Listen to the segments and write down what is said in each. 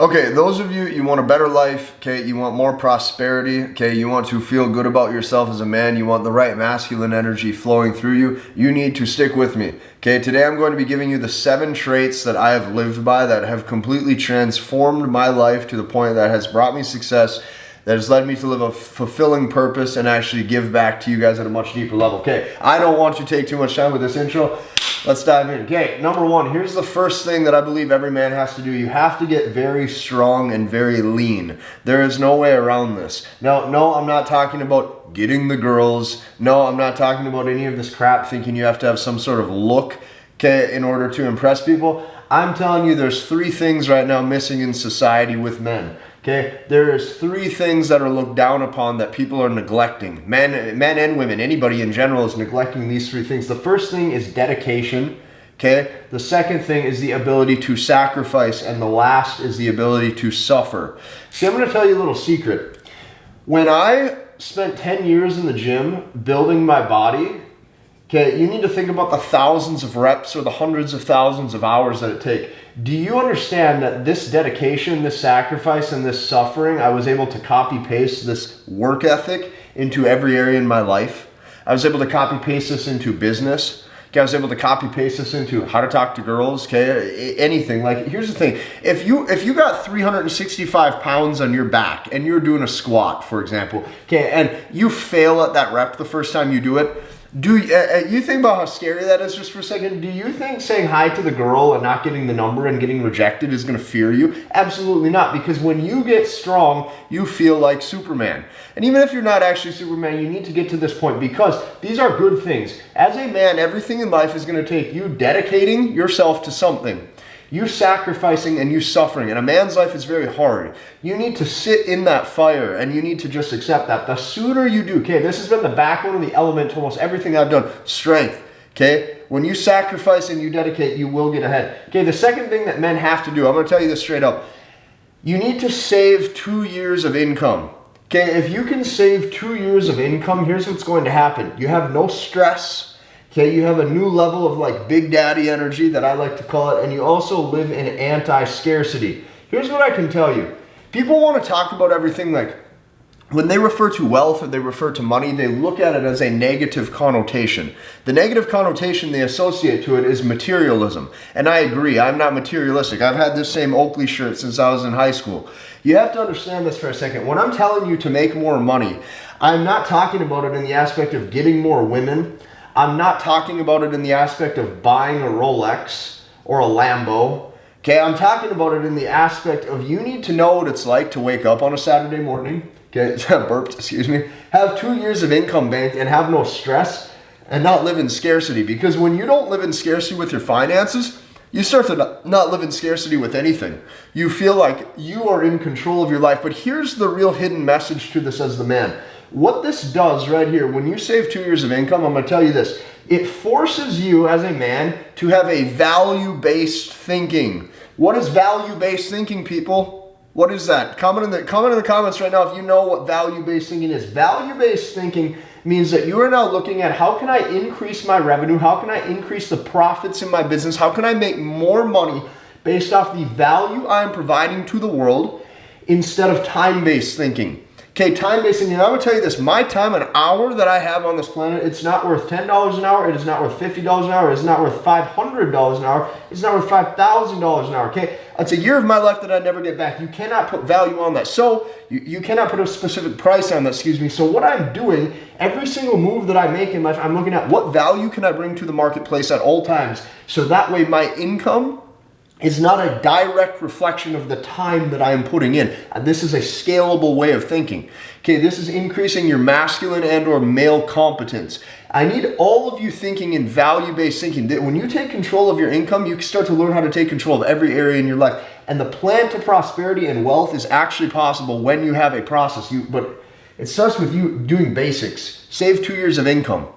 Okay, those of you, you want a better life, okay, you want more prosperity, okay, you want to feel good about yourself as a man, you want the right masculine energy flowing through you, you need to stick with me. Okay, today I'm going to be giving you the 7 traits that I have lived by that have completely transformed my life to the point that has brought me success, that has led me to live a fulfilling purpose and actually give back to you guys at a much deeper level. Okay, I don't want to take too much time with this intro. Let's dive in. Okay, number 1, here's the first thing that I believe every man has to do. You have to get very strong and very lean. There is no way around this. Now, no, I'm not talking about getting the girls. No, I'm not talking about any of this crap thinking you have to have some sort of look, okay, in order to impress people. I'm telling you, there's 3 things right now missing in society with men. Okay, there's 3 things that are looked down upon that people are neglecting. Men and women, anybody in general is neglecting these 3 things. The first thing is dedication. Okay, the second thing is the ability to sacrifice, and the last is the ability to suffer. See, I'm going to tell you a little secret. When I spent 10 years in the gym building my body, okay, you need to think about the thousands of reps or the hundreds of thousands of hours that it takes. Do you understand that this dedication, this sacrifice, and this suffering, I was able to copy paste this work ethic into every area in my life? I was able to copy paste this into business. Okay, I was able to copy paste this into how to talk to girls. Okay, anything. Like, here's the thing: if you got 365 pounds on your back and you're doing a squat, for example, okay, and you fail at that rep the first time you do it. Do you think about how scary that is just for a second? Do you think saying hi to the girl and not getting the number and getting rejected is going to fear you? Absolutely not, because when you get strong, you feel like Superman. And even if you're not actually Superman, you need to get to this point, because these are good things. As a man, everything in life is going to take you dedicating yourself to something. You sacrificing and you suffering. And a man's life is very hard. You need to sit in that fire and you need to just accept that. The sooner you do, okay, this has been the backbone of the element to almost everything I've done. Strength, okay? When you sacrifice and you dedicate, you will get ahead. Okay, the second thing that men have to do, I'm going to tell you this straight up. You need to save 2 years of income. Okay, if you can save 2 years of income, here's what's going to happen. You have no stress. Okay, you have a new level of like big daddy energy that I like to call it, and you also live in anti-scarcity. Here's what I can tell you. People want to talk about everything like, when they refer to wealth or they refer to money, they look at it as a negative connotation. The negative connotation they associate to it is materialism. And I agree, I'm not materialistic. I've had this same Oakley shirt since I was in high school. You have to understand this for a second. When I'm telling you to make more money, I'm not talking about it in the aspect of getting more women. I'm not talking about it in the aspect of buying a Rolex or a Lambo. Okay, I'm talking about it in the aspect of you need to know what it's like to wake up on a Saturday morning. Okay, burped, excuse me. Have 2 years of income banked and have no stress and not live in scarcity. Because when you don't live in scarcity with your finances, you start to not live in scarcity with anything. You feel like you are in control of your life. But here's the real hidden message to this as the man. What this does right here, when you save 2 years of income, I'm going to tell you this. It forces you as a man to have a value-based thinking. What is value-based thinking, people? What is that? Comment in the comments right now if you know what value-based thinking is. Value-based thinking means that you are now looking at how can I increase my revenue? How can I increase the profits in my business? How can I make more money based off the value I am providing to the world instead of time-based thinking? Okay, time-based thinking, I'm going to tell you this, my time, an hour that I have on this planet, it's not worth $10 an hour, it is not worth $50 an hour, it's not worth $500 an hour, it's not worth $5,000 an hour, okay? That's a year of my life that I never get back. You cannot put value on that. So, you cannot put a specific price on that, excuse me. So what I'm doing, every single move that I make in life, I'm looking at what value can I bring to the marketplace at all times. So that way my income is not a direct reflection of the time that I am putting in. This is a scalable way of thinking. Okay, this is increasing your masculine and or male competence. I need all of you thinking in value-based thinking. When you take control of your income, you start to learn how to take control of every area in your life. And the plan to prosperity and wealth is actually possible when you have a process. But it starts with you doing basics. Save 2 years of income.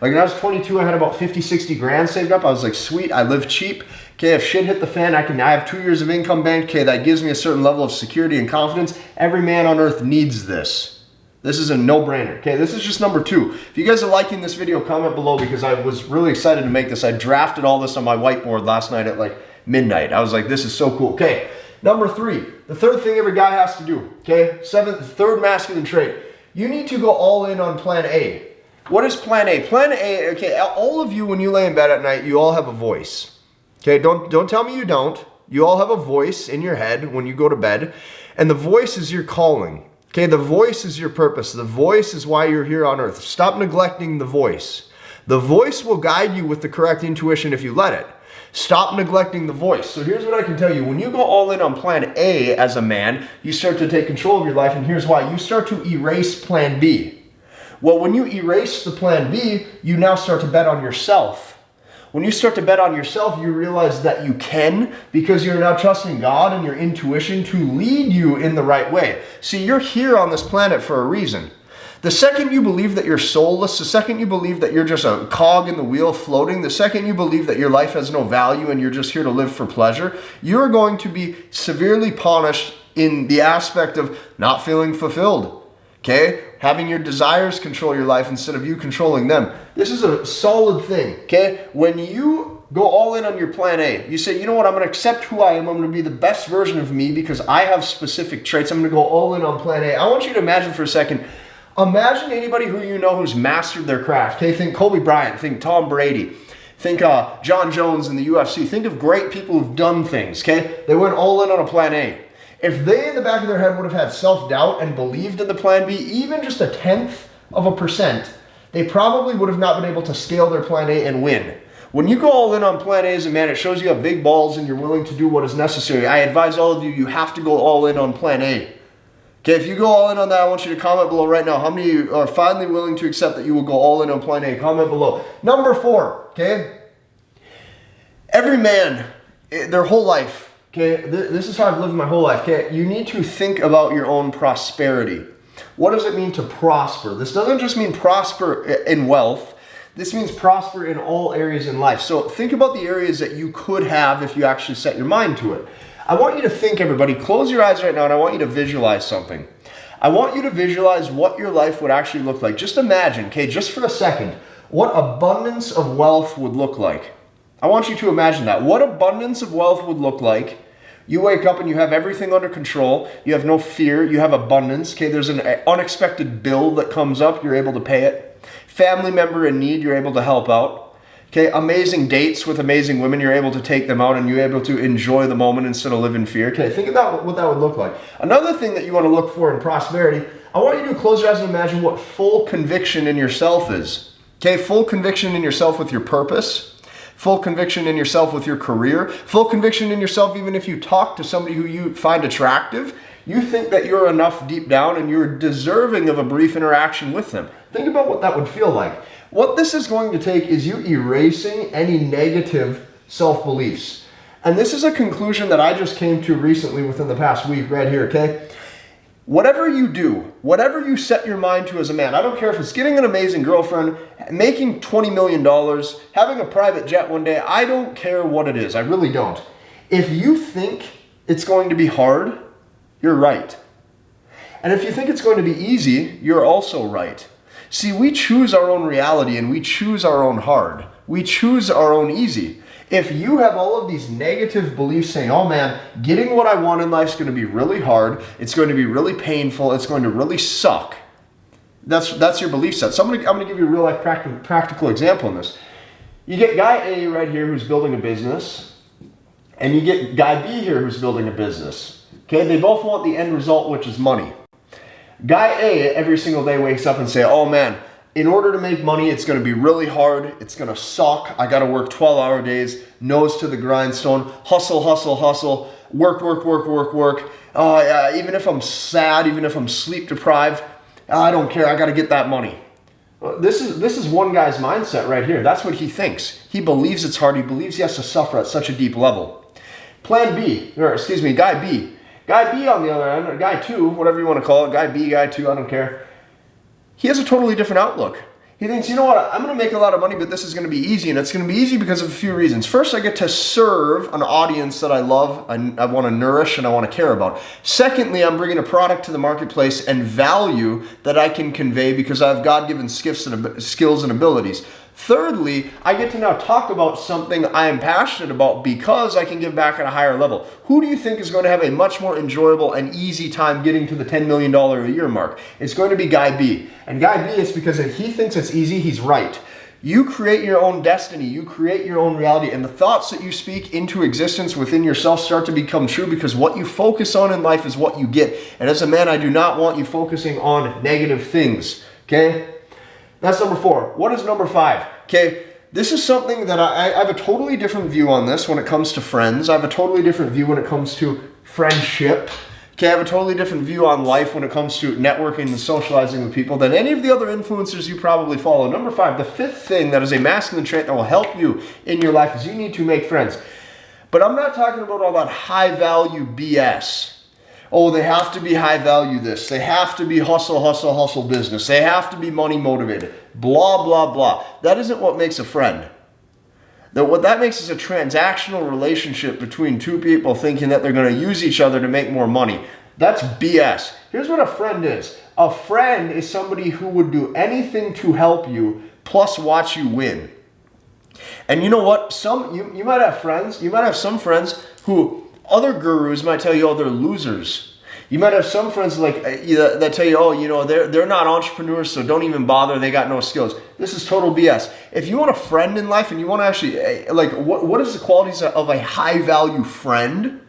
Like when I was 22, I had about 50, 60 grand saved up. I was like, sweet, I live cheap. Okay, if shit hit the fan, I have 2 years of income banked. Okay, that gives me a certain level of security and confidence. Every man on earth needs this. This is a no-brainer. Okay, this is just number 2. If you guys are liking this video, comment below because I was really excited to make this. I drafted all this on my whiteboard last night at like midnight. I was like, this is so cool. Okay, Number 3, the third thing every guy has to do, okay? Third masculine trait. You need to go all in on plan A. What is plan A? Plan A, okay, all of you when you lay in bed at night, you all have a voice. Okay, don't tell me you don't. You all have a voice in your head when you go to bed, and the voice is your calling. Okay, the voice is your purpose. The voice is why you're here on earth. Stop neglecting the voice. The voice will guide you with the correct intuition if you let it. Stop neglecting the voice. So here's what I can tell you. When you go all in on plan A as a man, you start to take control of your life, and here's why. You start to erase plan B. Well, when you erase the plan B, you now start to bet on yourself. When you start to bet on yourself, you realize that you can, because you're now trusting God and your intuition to lead you in the right way. See, you're here on this planet for a reason. The second you believe that you're soulless, the second you believe that you're just a cog in the wheel floating, the second you believe that your life has no value and you're just here to live for pleasure, you're going to be severely punished in the aspect of not feeling fulfilled. Okay? Having your desires control your life instead of you controlling them. This is a solid thing. Okay? When you go all in on your plan A, you say, you know what, I'm going to accept who I am. I'm going to be the best version of me because I have specific traits. I'm going to go all in on plan A. I want you to imagine for a second, imagine anybody who you know who's mastered their craft. Okay? Think Kobe Bryant. Think Tom Brady. Think John Jones in the UFC. Think of great people who've done things. Okay? They went all in on a plan A. If they in the back of their head would have had self-doubt and believed in the plan B, even just 0.1%, they probably would have not been able to scale their plan A and win. When you go all in on plan A as a man, it shows you have big balls and you're willing to do what is necessary. I advise all of you, you have to go all in on plan A. Okay, if you go all in on that, I want you to comment below right now. How many of you are finally willing to accept that you will go all in on plan A? Comment below. Number 4, okay? Every man, their whole life, okay, this is how I've lived my whole life. Okay, you need to think about your own prosperity. What does it mean to prosper? This doesn't just mean prosper in wealth. This means prosper in all areas in life. So think about the areas that you could have if you actually set your mind to it. I want you to think, everybody, close your eyes right now, and I want you to visualize something. I want you to visualize what your life would actually look like. Just imagine, okay, just for a second, what abundance of wealth would look like. I want you to imagine that. What abundance of wealth would look like. You wake up and you have everything under control. You have no fear. You have abundance. Okay, there's an unexpected bill that comes up. You're able to pay it. Family member in need, you're able to help out. Okay, amazing dates with amazing women. You're able to take them out and you're able to enjoy the moment instead of live in fear. Okay, think about what that would look like. Another thing that you want to look for in prosperity, I want you to close your eyes and imagine what full conviction in yourself is. Okay, full conviction in yourself with your purpose. Full conviction in yourself with your career. Full conviction in yourself even if you talk to somebody who you find attractive. You think that you're enough deep down and you're deserving of a brief interaction with them. Think about what that would feel like. What this is going to take is you erasing any negative self-beliefs. And this is a conclusion that I just came to recently within the past week right here, okay? Whatever you do, whatever you set your mind to as a man, I don't care if it's getting an amazing girlfriend, making $20 million, having a private jet one day, I don't care what it is. I really don't. If you think it's going to be hard, you're right. And if you think it's going to be easy, you're also right. See, we choose our own reality and we choose our own hard. We choose our own easy. If you have all of these negative beliefs saying, oh man, getting what I want in life is going to be really hard, it's going to be really painful, it's going to really suck. That's your belief set. So I'm going to give you a real life practical example in this. You get guy A right here who's building a business, and you get guy B here who's building a business. Okay, they both want the end result, which is money. Guy A every single day wakes up and say, oh man, in order to make money, it's going to be really hard. It's going to suck. I got to work 12-hour days, nose to the grindstone, hustle, hustle, hustle, work. Even if I'm sad, even if I'm sleep deprived, I don't care. I got to get that money. This is one guy's mindset right here. That's what he thinks. He believes it's hard. He believes he has to suffer at such a deep level. Guy B. Guy B on the other end, or guy 2, whatever you want to call it, guy B, guy 2, I don't care. He has a totally different outlook. He thinks, you know what, I'm going to make a lot of money, but this is going to be easy. And it's going to be easy because of a few reasons. First, I get to serve an audience that I love, I want to nourish, and I want to care about. Secondly, I'm bringing a product to the marketplace and value that I can convey because I have God-given skills and abilities. Thirdly, I get to now talk about something I am passionate about because I can give back at a higher level. Who do you think is going to have a much more enjoyable and easy time getting to the $10 million a year mark? It's going to be Guy B. And Guy B is because if he thinks it's easy, he's right. You create your own destiny, you create your own reality, and the thoughts that you speak into existence within yourself start to become true because what you focus on in life is what you get. And as a man, I do not want you focusing on negative things, okay? That's number 4. What is number 5? Okay, this is something that I have a totally different view on this when it comes to friends. I have a totally different view when it comes to friendship. Okay, I have a totally different view on life when it comes to networking and socializing with people than any of the other influencers you probably follow. Number 5, the 5th thing that is a masculine trait that will help you in your life is you need to make friends. But I'm not talking about all that high value BS. Oh, they have to be high value this. They have to be hustle business. They have to be money motivated. Blah, blah, blah. That isn't what makes a friend. What that makes is a transactional relationship between two people thinking that they're going to use each other to make more money. That's BS. Here's what a friend is. A friend is somebody who would do anything to help you, plus watch you win. And you know what? You might have friends. You might have some friends who other gurus might tell you, oh, they're losers. You might have some friends like that tell you, oh, you know, they're not entrepreneurs, so don't even bother. They got no skills. This is total BS. If you want a friend in life and you want to actually, like, what is the qualities of a high-value friend?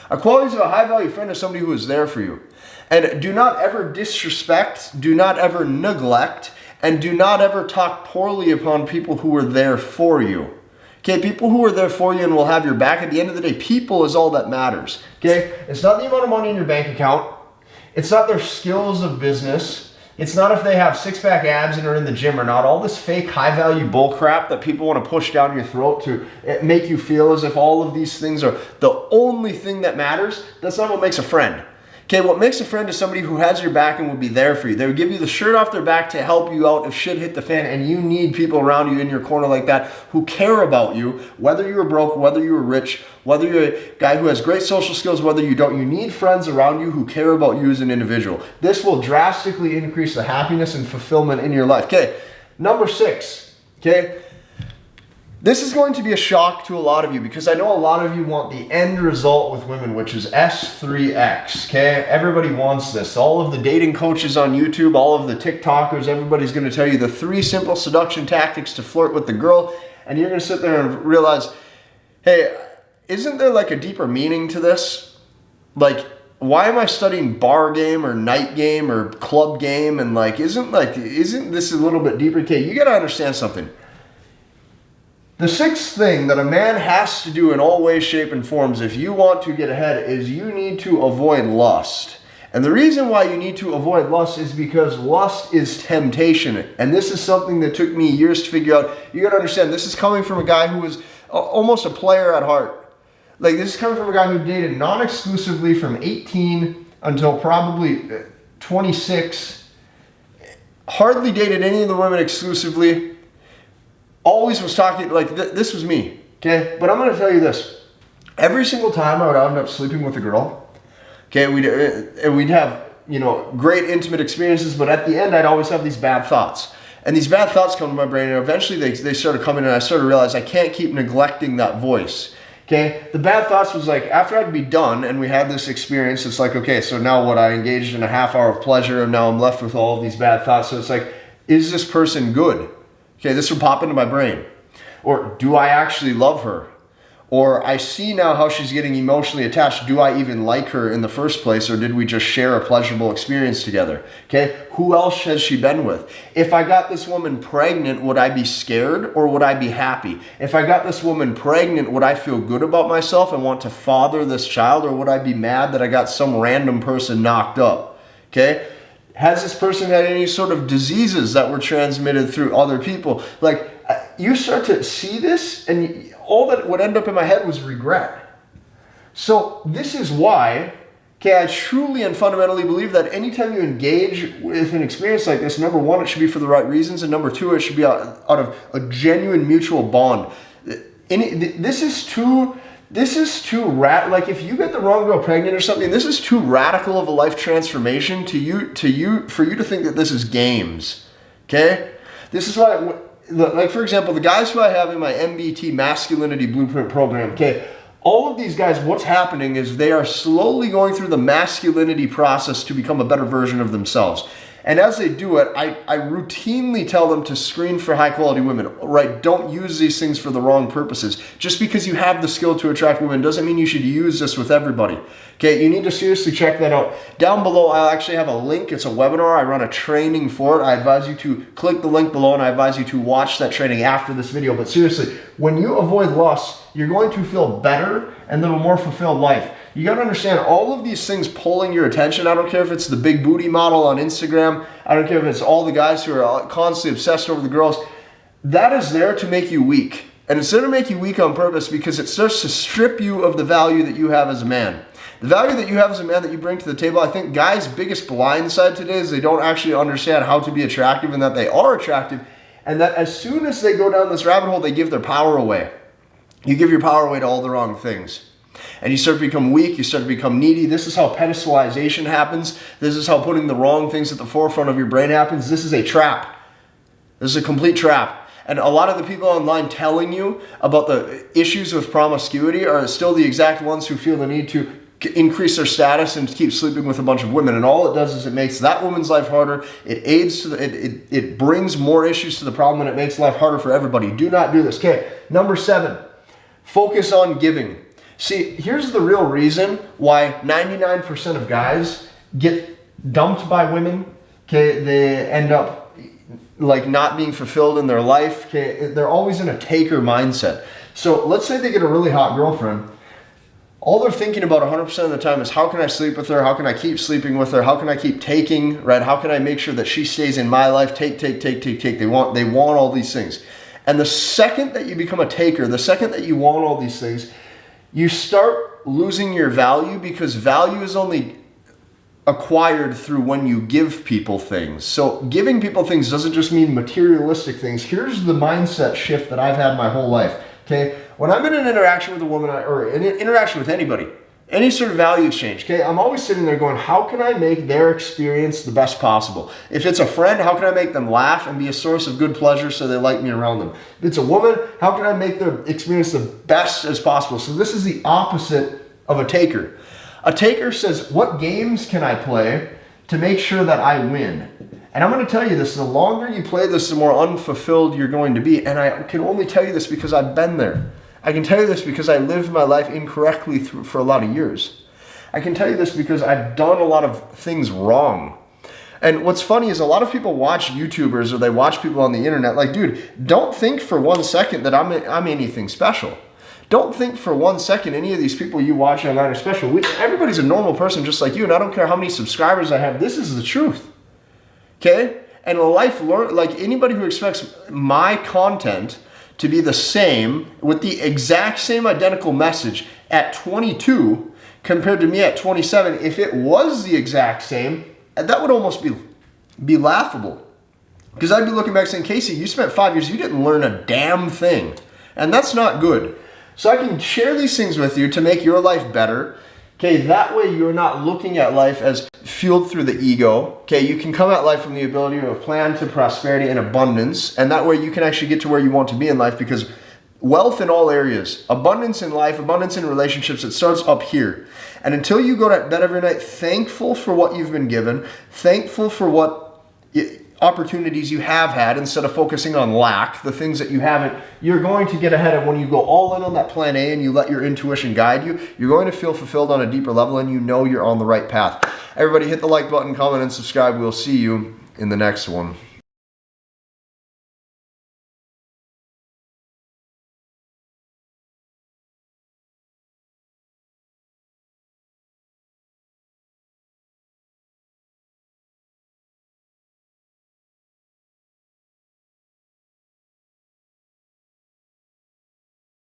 A qualities of a high-value friend is somebody who is there for you. And do not ever disrespect, do not ever neglect, and do not ever talk poorly upon people who are there for you. Okay, people who are there for you and will have your back. At the end of the day, people is all that matters. Okay, it's not the amount of money in your bank account. It's not their skills of business. It's not if they have six-pack abs and are in the gym or not. All this fake high-value bull crap that people want to push down your throat to make you feel as if all of these things are the only thing that matters. That's not what makes a friend. Okay, what makes a friend is somebody who has your back and will be there for you. They would give you the shirt off their back to help you out if shit hit the fan, and you need people around you in your corner like that who care about you, whether you're broke, whether you're rich, whether you're a guy who has great social skills, whether you don't. You need friends around you who care about you as an individual. This will drastically increase the happiness and fulfillment in your life. Okay, number 6, okay? This is going to be a shock to a lot of you because I know a lot of you want the end result with women, which is S3X, okay? Everybody wants this. All of the dating coaches on YouTube, all of the TikTokers, everybody's going to tell you the 3 simple seduction tactics to flirt with the girl, and you're going to sit there and realize, hey, isn't there like a deeper meaning to this? Like, why am I studying bar game or night game or club game? And like, isn't this a little bit deeper? Okay, you got to understand something. The 6th thing that a man has to do in all ways, shape, and forms if you want to get ahead is you need to avoid lust. And the reason why you need to avoid lust is because lust is temptation. And this is something that took me years to figure out. You got to understand, this is coming from a guy who was almost a player at heart. Like, this is coming from a guy who dated non-exclusively from 18 until probably 26. Hardly dated any of the women exclusively. Always was talking, like, this was me, okay? But I'm going to tell you this. Every single time I would end up sleeping with a girl, okay, we'd have, you know, great intimate experiences, but at the end I'd always have these bad thoughts. And these bad thoughts come to my brain, and eventually they started coming, and I started to realize I can't keep neglecting that voice, okay? The bad thoughts was like, after I'd be done and we had this experience, it's like, okay, so now what? I engaged in a half hour of pleasure, and now I'm left with all of these bad thoughts. So it's like, is this person good? Okay, this would pop into my brain. Or do I actually love her? Or I see now how she's getting emotionally attached. Do I even like her in the first place, or did we just share a pleasurable experience together? Okay, who else has she been with? If I got this woman pregnant, would I be scared or would I be happy? If I got this woman pregnant, would I feel good about myself and want to father this child, or would I be mad that I got some random person knocked up? Okay? Has this person had any sort of diseases that were transmitted through other people? Like, you start to see this, and all that would end up in my head was regret. So this is why, okay, I truly and fundamentally believe that anytime you engage with an experience like this, number 1, it should be for the right reasons, and number 2, it should be out of a genuine mutual bond. This is too like, if you get the wrong girl pregnant or something, this is too radical of a life transformation for you to think that this is games. Okay? This is why like for example, the guys who I have in my MBT Masculinity Blueprint program, okay, all of these guys, what's happening is they are slowly going through the masculinity process to become a better version of themselves. And as they do it, I routinely tell them to screen for high quality women, right? Don't use these things for the wrong purposes. Just because you have the skill to attract women doesn't mean you should use this with everybody. Okay, you need to seriously check that out. Down below, I'll actually have a link. It's a webinar. I run a training for it. I advise you to click the link below, and I advise you to watch that training after this video. But seriously, when you avoid lust, you're going to feel better and live a more fulfilled life. You got to understand all of these things pulling your attention. I don't care if it's the big booty model on Instagram. I don't care if it's all the guys who are constantly obsessed over the girls. That is there to make you weak. And it's there to make you weak on purpose because it starts to strip you of the value that you have as a man. The value that you have as a man that you bring to the table, I think guys' biggest blind side today is they don't actually understand how to be attractive and that they are attractive. And that as soon as they go down this rabbit hole, they give their power away. You give your power away to all the wrong things. And you start to become weak, you start to become needy. This is how pedestalization happens. This is how putting the wrong things at the forefront of your brain happens. This is a trap. This is a complete trap. And a lot of the people online telling you about the issues with promiscuity are still the exact ones who feel the need to increase their status and keep sleeping with a bunch of women. And all it does is it makes that woman's life harder. It aids to it brings more issues to the problem, and it makes life harder for everybody. Do not do this. Okay, number 7, focus on giving. See, here's the real reason why 99% of guys get dumped by women. Okay, they end up like not being fulfilled in their life. Okay, they're always in a taker mindset. So let's say they get a really hot girlfriend. All they're thinking about 100% of the time is how can I sleep with her? How can I keep sleeping with her? How can I keep taking, right? How can I make sure that she stays in my life? Take. They want all these things. And the second that you become a taker, the second that you want all these things, you start losing your value, because value is only acquired through when you give people things. So giving people things doesn't just mean materialistic things. Here's the mindset shift that I've had my whole life. Okay, when I'm in an interaction with a woman or an interaction with anybody, any sort of value exchange, okay, I'm always sitting there going, how can I make their experience the best possible? If it's a friend, how can I make them laugh and be a source of good pleasure so they like me around them? If it's a woman, how can I make their experience the best as possible? So this is the opposite of a taker. A taker says, what games can I play to make sure that I win? And I'm going to tell you this, the longer you play this, the more unfulfilled you're going to be. And I can only tell you this because I've been there. I can tell you this because I lived my life incorrectly for a lot of years. I can tell you this because I've done a lot of things wrong. And what's funny is a lot of people watch YouTubers or they watch people on the internet. Like, dude, don't think for 1 second that I'm anything special. Don't think for 1 second any of these people you watch online are special. Everybody's a normal person just like you, and I don't care how many subscribers I have. This is the truth. Okay? And like anybody who expects my content to be the same with the exact same identical message at 22 compared to me at 27, if it was the exact same, that would almost be laughable. Because I'd be looking back saying, Casey, you spent 5 years, you didn't learn a damn thing. And that's not good. So I can share these things with you to make your life better. Okay, that way you're not looking at life as fueled through the ego. Okay, you can come at life from the ability of a plan to prosperity and abundance, and that way you can actually get to where you want to be in life, because wealth in all areas, abundance in life, abundance in relationships, it starts up here. And until you go to bed every night thankful for what you've been given, thankful for what opportunities you have had, instead of focusing on lack, the things that you haven't, you're going to get ahead. And when you go all in on that plan A and you let your intuition guide you, you're going to feel fulfilled on a deeper level, and you know you're on the right path. Everybody hit the like button, comment, and subscribe. We'll see you in the next one.